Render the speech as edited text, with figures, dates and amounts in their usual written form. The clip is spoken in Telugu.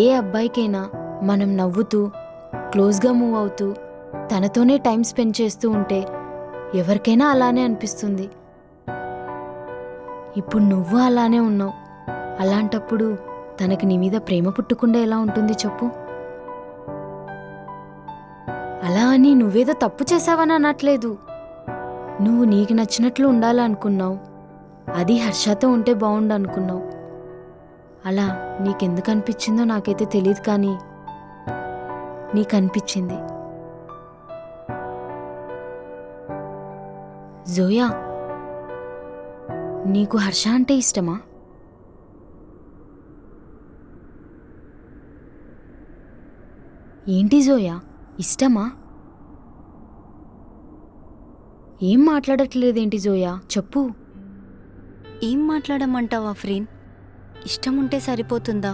ఏ అబ్బాయికైనా మనం నవ్వుతూ క్లోజ్గా మూవ్ అవుతూ తనతోనే టైం స్పెండ్ చేస్తూ ఉంటే ఎవరికైనా అలానే అనిపిస్తుంది. ఇప్పుడు నువ్వు అలానే ఉన్నావు. అలాంటప్పుడు తనకి నీ మీద ప్రేమ పుట్టకుండా ఎలా ఉంటుంది చెప్పు? అలా అని నువ్వేదో తప్పు చేసావని అనట్లేదు. నువ్వు నీకు నచ్చినట్లు ఉండాలనుకున్నావు. అది హర్షతో ఉంటే బాగుండు అనుకున్నావు. అలా నీకెందుకు అనిపించిందో నాకైతే తెలియదు, కానీ నీకు అనిపించింది. జోయా, నీకు హర్ష అంటే ఇష్టమా? ఏంటి జోయా, ఇష్టమా? ఏం మాట్లాడట్లేదేంటి జోయా, చెప్పు. ఏం మాట్లాడమంటావా ఫ్రెండ్? ఇష్టం ఉంటే సరిపోతుందా?